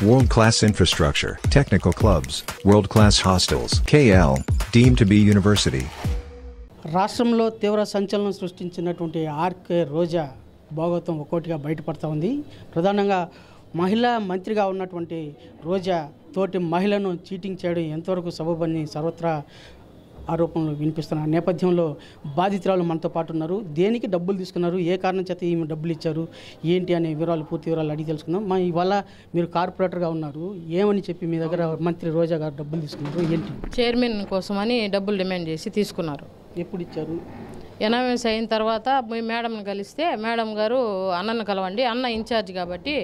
World-class infrastructure, technical clubs, world-class hostels. KL, deemed to be university. రాష్ట్రంలో తీవ్ర సంచలనం సృష్టించినటువంటి ఆర్కే రోజా భాగవతం ఒక్కోటిగా బయటపడతా ఉంది. ప్రధానంగా మహిళా మంత్రిగా ఉన్నటువంటి రోజా తోటి మహిళను చీటింగ్ చేయడం ఎంతవరకు సబబని సర్వత్రా ఆరోపణలు వినిపిస్తున్న నేపథ్యంలో బాధితురాలు మనతో పాటు ఉన్నారు. దేనికి డబ్బులు తీసుకున్నారు, ఏ కారణం చేత ఈమె డబ్బులు ఇచ్చారు, ఏంటి అనే పూర్తి వివరాలు అడిగి తెలుసుకుందాం. ఇవాళ మీరు కార్పొరేటర్గా ఉన్నారు, ఏమని చెప్పి మీ దగ్గర మంత్రి రోజా గారు డబ్బులు తీసుకున్నారు, ఏంటి? చైర్మన్ కోసమని డబ్బులు డిమాండ్ చేసి తీసుకున్నారు. ఎప్పుడు ఇచ్చారు? ఎనామస్ అయిన తర్వాత మేడంని కలిస్తే మేడం గారు అన్నను కలవండి, అన్న ఇన్ఛార్జ్ కాబట్టి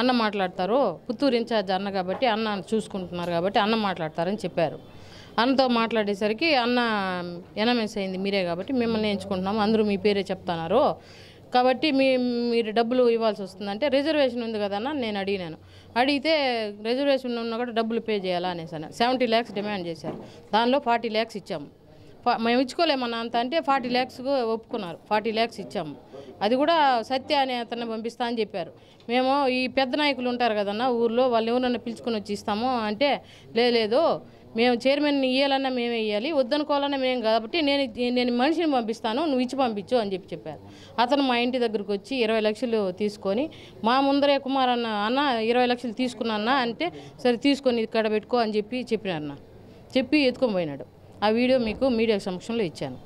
అన్న మాట్లాడతారు, పుత్తూరు ఇన్ఛార్జ్ అన్న కాబట్టి అన్న చూసుకుంటున్నారు కాబట్టి అన్న మాట్లాడతారని చెప్పారు. అన్నతో మాట్లాడేసరికి అన్న ఎనామస్ అయింది మీరే కాబట్టి మిమ్మల్ని ఎంచుకుంటున్నాము, అందరూ మీ పేరే చెప్తున్నారు కాబట్టి మీరు డబ్బులు ఇవ్వాల్సి వస్తుందంటే రిజర్వేషన్ ఉంది కదన్నా నేను అడిగినాను. అడిగితే రిజర్వేషన్ ఉన్న కూడా డబ్బులు పే చేయాలా అనేసాను. 70 lakhs డిమాండ్ చేశారు. దానిలో 40 lakhs ఇచ్చాము. మేము ఇచ్చుకోలేమన్నా అంత అంటే 40 lakhsకు ఒప్పుకున్నారు. 40 lakhs ఇచ్చాము. అది కూడా సత్య అనే అతన్ని పంపిస్తా అని చెప్పారు. మేము ఈ పెద్ద నాయకులు ఉంటారు కదన్నా ఊర్లో, వాళ్ళు ఎవరన్నా పిలుచుకొని వచ్చి ఇస్తాము అంటే లేదు మేము చైర్మన్ ఇవ్వాలన్నా మేమే ఇవ్వాలి, వద్దనుకోవాలన్నా మేము కాబట్టి నేను మనిషిని పంపిస్తాను, నువ్వు ఇచ్చి పంపించు అని చెప్పారు. అతను మా ఇంటి దగ్గరకు వచ్చి 20 లక్షలు తీసుకొని మా ముందరే కుమార్ అన్న 20 లక్షలు తీసుకున్నా అంటే సరే తీసుకొని ఇక్కడ పెట్టుకో అని చెప్పినారన్న. చెప్పి ఎత్తుకొని పోయినాడు. ఆ వీడియో మీకు మీడియా సమక్షంలో ఇచ్చాను.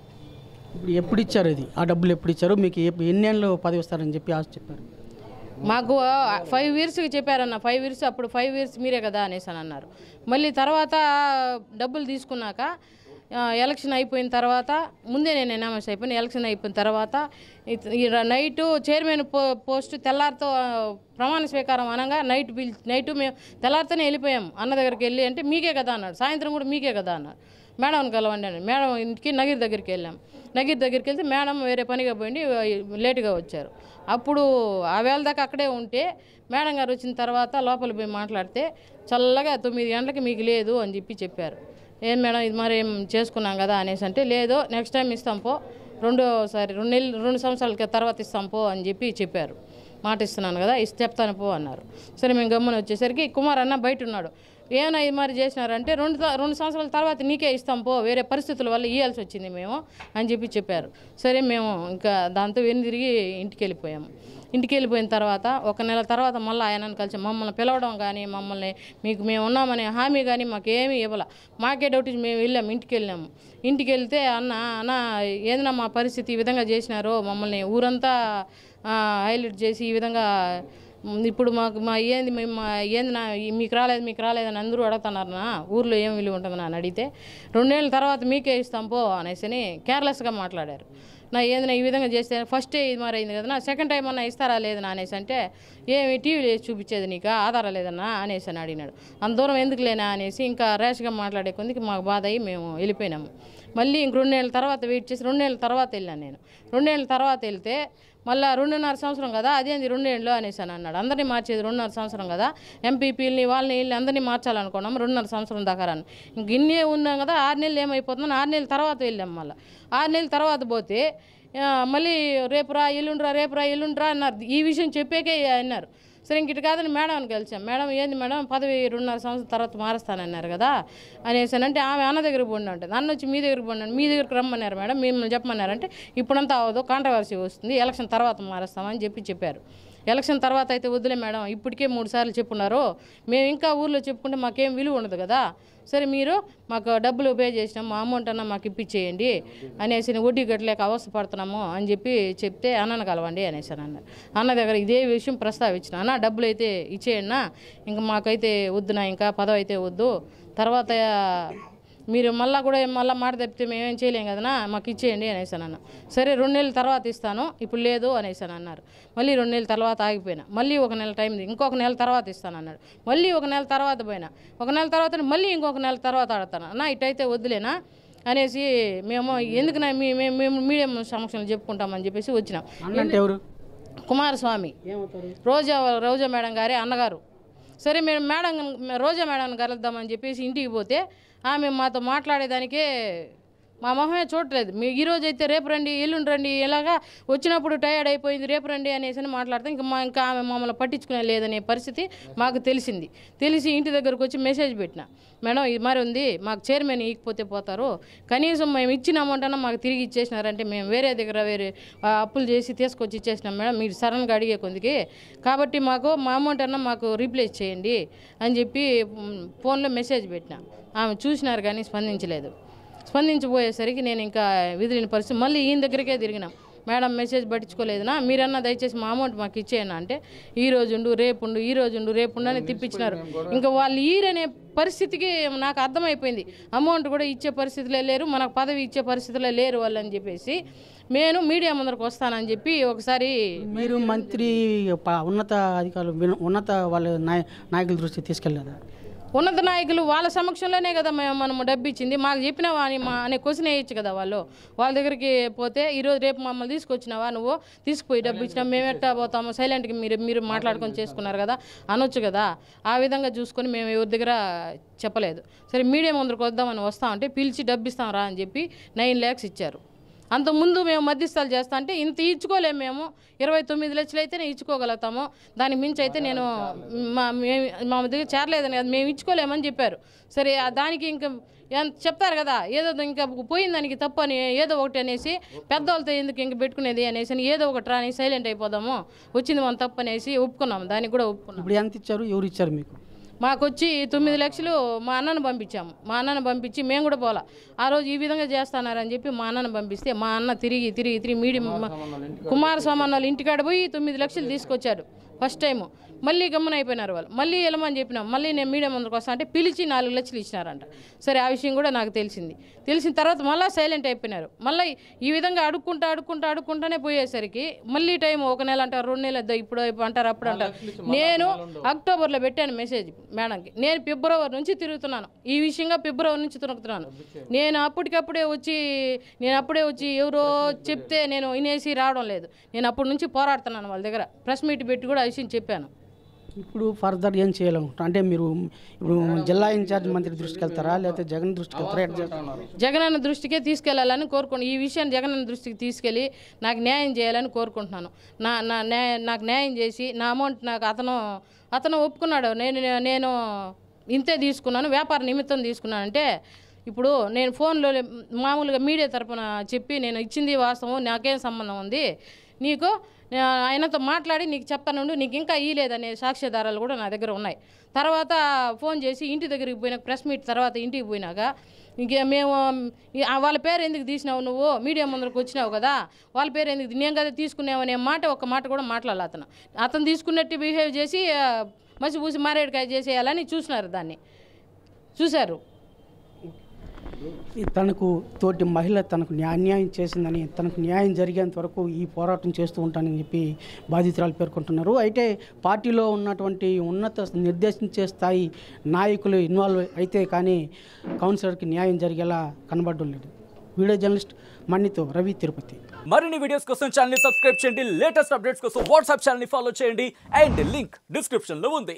ఇప్పుడు ఎప్పుడు ఇచ్చారు? అది ఆ డబ్బులు ఎప్పుడు ఇచ్చారు? మీకు ఎన్నేళ్ళు పదవి ఇస్తారని చెప్పి ఆశ చెప్పారు? మాకు 5 yearsకి చెప్పారన్న. 5 years అప్పుడు 5 years మీరే కదా అనేసి అని అన్నారు. మళ్ళీ తర్వాత డబ్బులు తీసుకున్నాక ఎలక్షన్ అయిపోయిన తర్వాత ముందే నేను ఎనామస్ అయిపోయిన. ఎలక్షన్ అయిపోయిన తర్వాత నైటు చైర్మన్ పోస్ట్ తెల్లారితో ప్రమాణ స్వీకారం అనగా నైటు మేము తెల్లారితోనే వెళ్ళిపోయాము. అన్న దగ్గరికి వెళ్ళి అంటే మీకే కదా అన్నాడు. సాయంత్రం కూడా మీకే కదా అన్నారు. మేడంని కలవండి అని మేడం ఇంటికి నగిరి దగ్గరికి వెళ్ళాం. నగిరి దగ్గరికి వెళ్తే మేడం వేరే పనిగా పోయింది, లేటుగా వచ్చారు. అప్పుడు ఆ వేళ దాకా అక్కడే ఉంటే మేడం గారు వచ్చిన తర్వాత లోపల పోయి మాట్లాడితే చల్లగా 9 గంటలకి మీకు లేదు అని చెప్పారు. ఏం మేడం ఇది మరి ఏం చేసుకున్నాం కదా అనేసి అంటే లేదు నెక్స్ట్ టైం ఇస్తాం పో, రెండోసారి 2 సంవత్సరాల తర్వాత ఇస్తాం పో అని చెప్పారు. మాట ఇస్తున్నాను కదా చెప్తాను పో అన్నారు. సరే మేము గమ్మున వచ్చేసరికి కుమార్ అన్న బయట ఉన్నాడు. ఏమైనా ఇది మరి చేసినారంటే 2 సంవత్సరాల తర్వాత నీకే ఇస్తాం పో, వేరే పరిస్థితుల వల్ల ఇవ్వాల్సి వచ్చింది మేము అని చెప్పారు. సరే మేము ఇంకా దాంతో తిరిగి ఇంటికి వెళ్ళిపోయాము. ఇంటికి వెళ్ళిపోయిన తర్వాత 1 నెల తర్వాత మళ్ళీ ఆయనను కలిసి మమ్మల్ని పిలవడం కానీ మమ్మల్ని మేము ఉన్నామనే హామీ కానీ మాకేమీ ఇవ్వాల. మాకే డౌట్ మేము వెళ్ళాము. ఇంటికి వెళ్తే అన్న ఏదైనా మా పరిస్థితి ఈ విధంగా చేసినారో మమ్మల్ని ఊరంతా హైలైట్ చేసి ఈ విధంగా ఇప్పుడు ఏంది మీకు రాలేదని అందరూ అడుగుతున్నారన్నా, ఊర్లో ఏం విలువ ఉంటుందని అని అడిగితే 2 నెలల తర్వాత మీకే ఇస్తాం పో అనేసి కేర్లెస్గా మాట్లాడారు. ఏదైనా ఈ విధంగా చేస్తే ఫస్టే ఇది మరి అయింది కదా, సెకండ్ టైం అన్నా ఇస్తారా లేదన్నా అనేసి అంటే ఏమి టీవీలో వేసి చూపించేది నీకు ఆధారం లేదన్నా అనేసి అని అడిగినాడు. అంత దూరం ఎందుకు లేనా అనేసి ఇంకా ర్యాష్గా మాట్లాడే కొందికి మాకు బాధ అయ్యి మేము వెళ్ళిపోయినాము. మళ్ళీ ఇంక 2 నెలల తర్వాత వెయిట్ చేసి 2 నెలల తర్వాత వెళ్ళాను నేను. 2 నెలల తర్వాత వెళ్తే మళ్ళీ 2.5 సంవత్సరం కదా, అదేంది 2 ఏళ్ళు అనేసి అని అన్నాడు. అందరినీ మార్చేది 2.5 సంవత్సరం కదా, ఎంపీపీలని వాళ్ళని వీళ్ళని అందరినీ మార్చాలనుకున్నాం 2.5 సంవత్సరం దాకా రాను. ఇంక ఇన్నే ఉన్నాం కదా, 6 నెలలు ఏమైపోతుందని 6 నెలల తర్వాత వెళ్ళాం. మళ్ళీ 6 నెలల తర్వాత పోతే మళ్ళీ రేపురా ఎల్లుండ్రా అన్నారు. ఈ విషయం చెప్పాకే అన్నారు. సరే ఇంక ఇటు కాదని మేడంని కలిసాం. మేడం ఏంది మేడం పదవి 2.5 సంవత్సరం తర్వాత మారుస్తానన్నారు కదా అనేసి అంటే ఆమె అన్న దగ్గరికి పోండి అంటే అన్న వచ్చి మీ దగ్గరికి పోండి, మీ దగ్గరికి రమ్మన్నారు మేడం, మిమ్మల్ని చెప్పమన్నారంటే ఇప్పుడంతా అవదు, కాంట్రవర్సీ వస్తుంది, ఎలక్షన్ తర్వాత మారుస్తామని చెప్పారు. ఎలక్షన్ తర్వాత అయితే వద్దులే మేడం, ఇప్పటికే 3 సార్లు చెప్పున్నారు, మేము ఇంకా ఊర్లో చెప్పుకుంటే మాకేం విలువ ఉండదు కదా, సరే మీరు మాకు డబ్బులు పే చేసినాం మా అమౌంట్ అన్నా మాకు ఇప్పించేయండి అనేసి వడ్డీ కట్టలేక అవస్థ పడుతున్నాము అని చెప్తే అన్నను కలవండి అనేసి అన్నారు. అన్న దగ్గర ఇదే విషయం ప్రస్తావించిన, అన్న డబ్బులు అయితే ఇచ్చేయన్నా, ఇంకా మాకైతే వద్దునా, ఇంకా పదవి అయితే వద్దు, తర్వాత మీరు మళ్ళీ మాట తప్పితే మేమేం చేయలేం కదనా, మాకు ఇచ్చేయండి అనేసి అన్న. సరే 2 నెలల తర్వాత ఇస్తాను, ఇప్పుడు లేదు అనేసి అన్నారు. మళ్ళీ 2 నెలల తర్వాత ఆగిపోయినా. మళ్ళీ 1 నెల టైం, ఇంకొక నెల తర్వాత ఇస్తాను అన్నాడు. మళ్ళీ 1 నెల తర్వాత పోయినా. 1 నెల తర్వాత మళ్ళీ ఇంకొక నెల తర్వాత ఆడతాను అన్న, ఇటైతే వద్దులేనా అనేసి మేము ఎందుకు మేము మీడియం సమక్షంలో చెప్పుకుంటామని చెప్పేసి వచ్చినాం. కుమారస్వామి రోజా మేడం గారే అన్నగారు. సరే మేము రోజా మేడం కలుద్దామని చెప్పేసి ఇంటికి పోతే ఆమె మాతో మాట్లాడేదానికే మా మొహమే చూడలేదు. మీ ఈరోజు అయితే రేపు రండి, ఎల్లుండి రండి, ఇలాగా వచ్చినప్పుడు టయర్డ్ అయిపోయింది రేపు రండి అనేసి మాట్లాడితే ఇంకా ఆమె మమ్మల్ని పట్టించుకునే లేదనే పరిస్థితి మాకు తెలిసి ఇంటి దగ్గరకు వచ్చి మెసేజ్ పెట్టిన, మేడం ఇది మరి ఉంది, మాకు చైర్మన్ ఇవ్వకపోతే పోతారు, కనీసం మేము ఇచ్చిన అమౌంట్ అన్నా మాకు తిరిగి ఇచ్చేసినారంటే మేము వేరే అప్పులు చేసి తీసుకొచ్చి ఇచ్చేసినాం మేడం, మీరు సడన్గా అడిగే కొందికి, కాబట్టి మాకు మా అమౌంట్ అన్నా మాకు రీప్లేస్ చేయండి అని చెప్పి ఫోన్లో మెసేజ్ పెట్టిన. ఆమె చూసినారు కానీ స్పందించబోయేసరికి నేను ఇంకా విదిలిన పరిస్థితి. మళ్ళీ ఈయన దగ్గరికే తిరిగినాం, మేడం మెసేజ్ పట్టించుకోలేదునా, మీరన్నా దయచేసి మా అమౌంట్ మాకు ఇచ్చేయనా అంటే ఈ రోజు ఉండు రేపు అని తిప్పించినారు. ఇంకా వాళ్ళు ఈరనే పరిస్థితికి నాకు అర్థమైపోయింది, అమౌంట్ కూడా ఇచ్చే పరిస్థితిలో లేరు, మనకు పదవి ఇచ్చే పరిస్థితిలో లేరు వాళ్ళు అని చెప్పేసి నేను మీడియా ముందరకు వస్తానని చెప్పి ఒకసారి. మీరు మంత్రి ఉన్నత అధికారులు ఉన్నత వాళ్ళ నాయకుల దృష్టికి తీసుకెళ్ళారా? ఉన్నత నాయకులు వాళ్ళ సమక్షంలోనే కదా మనము డబ్బు ఇచ్చింది, మాకు చెప్పినావా అని అనే క్వశ్చన్ వేయచ్చు కదా. వాళ్ళ దగ్గరికి పోతే ఈరోజు రేపు మమ్మల్ని తీసుకొచ్చినావా, నువ్వు తీసుకుపోయి డబ్బు ఇచ్చినా మేము ఎట్టా పోతాము, సైలెంట్గా మీరు మాట్లాడుకొని చేసుకున్నారు కదా అనొచ్చు కదా. ఆ విధంగా చూసుకొని మేము ఎవరి దగ్గర చెప్పలేదు. సరే మీడియా ముందరకు వద్దామని వస్తామంటే పిలిచి డబ్బు ఇస్తాం రా అని చెప్పి 9 lakhs ఇచ్చారు. అంతకుముందు మేము మధ్యస్థాలు చేస్తా అంటే ఇంత ఇచ్చుకోలేము, మేము 29 లక్షలు అయితేనే ఇచ్చుకోగలుగుతాము, దానికి మించి అయితే నేను మా దగ్గర చేరలేదని కదా మేము ఇచ్చుకోలేమని చెప్పారు. సరే దానికి ఇంకా చెప్తారు కదా, ఏదో ఇంకా పోయిన దానికి తప్పు అని ఏదో ఒకటి అనేసి పెద్దవాళ్ళతో ఎందుకు ఇంక పెట్టుకునేది అనేసి ఏదో ఒకటి రాని సైలెంట్ అయిపోదాము, వచ్చింది మనం తప్పు అనేసి ఒప్పుకున్నాము. దానికి కూడా ఒప్పుకున్నాం. ఇప్పుడు ఎంత ఇచ్చారు, ఎవరు ఇచ్చారు మీకు? మాకు వచ్చి 9 లక్షలు మా అన్నను పంపించాము. మా అన్నను పంపించి మేము కూడా పోలా, ఆ రోజు ఈ విధంగా చేస్తున్నారని చెప్పి మా అన్నను పంపిస్తే మా అన్న తిరిగి మీడియం కుమారస్వామి వాళ్ళ ఇంటికాడ పోయి 9 లక్షలు తీసుకొచ్చాడు ఫస్ట్ టైము. మళ్ళీ గమ్మున అయిపోయినారు వాళ్ళు. మళ్ళీ వెళ్ళమని చెప్పినాం, మళ్ళీ నేను మీడియా ముందుకు వస్తా అంటే పిలిచి 4 లక్షలు ఇచ్చినారంట. సరే ఆ విషయం కూడా నాకు తెలిసిన తర్వాత మళ్ళీ సైలెంట్ అయిపోయినారు. మళ్ళీ ఈ విధంగా అడుక్కుంటానే పోయేసరికి మళ్ళీ టైం 1 నెల అంటారు, 2 నెలలు ఇప్పుడు అంటారు, అప్పుడు అంటారు. నేను అక్టోబర్లో పెట్టాను మెసేజ్ మేడంకి, నేను ఫిబ్రవరి నుంచి తిరుగుతున్నాను, ఈ విషయంగా ఫిబ్రవరి నుంచి తిరుగుతున్నాను. నేను అప్పటికప్పుడే వచ్చి ఎవరో చెప్తే నేను వినేసి రావడం లేదు. నేను అప్పటి నుంచి పోరాడుతున్నాను వాళ్ళ దగ్గర, ప్రెస్ మీట్ పెట్టి కూడా ఆ విషయం చెప్పాను. ఇప్పుడు ఫర్దర్ ఏం చేయాలనుకుంటున్నారు? అంటే మీరు ఇప్పుడు జిల్లా ఇన్ఛార్జ్ మంత్రి దృష్టికి వెళ్తారా, లేకపోతే జగన్ దృష్టికి వెళ్తారా? జగనన్న దృష్టికే తీసుకెళ్లాలని కోరుకుంటున్నాను. ఈ విషయాన్ని జగనన్న దృష్టికి తీసుకెళ్ళి నాకు న్యాయం చేయాలని కోరుకుంటున్నాను. నాకు న్యాయం చేసి నా అమౌంట్ నాకు అతను ఒప్పుకున్నాడు. నేను ఇంతే తీసుకున్నాను, వ్యాపార నిమిత్తం తీసుకున్నానంటే ఇప్పుడు నేను ఫోన్లో మామూలుగా మీడియా తరపున చెప్పి నేను ఇచ్చింది వాస్తవం, నాకేం సంబంధం ఉంది, నీకు ఆయనతో మాట్లాడి నీకు చెప్తానుండు, నీకు ఇంకా ఇయ్యలేదనే సాక్ష్యాధారాలు కూడా నా దగ్గర ఉన్నాయి. తర్వాత ఫోన్ చేసి ఇంటి దగ్గరికి పోయినాక ప్రెస్ మీట్ తర్వాత ఇంటికి పోయినాక ఇంక మేము వాళ్ళ పేరు ఎందుకు తీసినావు, నువ్వు మీడియా ముందరకు వచ్చినావు కదా, వాళ్ళ పేరు ఎందుకు నేను కదా తీసుకున్నావనే ఒక్క మాట కూడా మాట్లాడాలి. అతను తీసుకున్నట్టు బిహేవ్ చేసి మసిపూసి మారేడుకాయ చేసేయాలని చూశారు. తనకు తోటి మహిళ తనకు అన్యాయం చేసిందని, తనకు న్యాయం జరిగేంత వరకు ఈ పోరాటం చేస్తూ ఉంటానని చెప్పి బాధితురాలు పేర్కొంటున్నారు. అయితే పార్టీలో ఉన్నటువంటి ఉన్నత నిర్దేశించే స్థాయి నాయకులు ఇన్వాల్వ్ అయితే కానీ కౌన్సిలర్కి న్యాయం జరిగేలా కనబడడం లేదు. వీడియో జర్నలిస్ట్ మణితో రవి, తిరుపతి. మరిన్ని వీడియోస్ కోసం ఛానల్ సబ్స్క్రైబ్ చేయండి, లేటెస్ట్ అప్డేట్స్ కోసం వాట్సాప్ ఛానల్ ఫాలో చేయండి అండ్ లింక్ డిస్క్రిప్షన్లో ఉంది.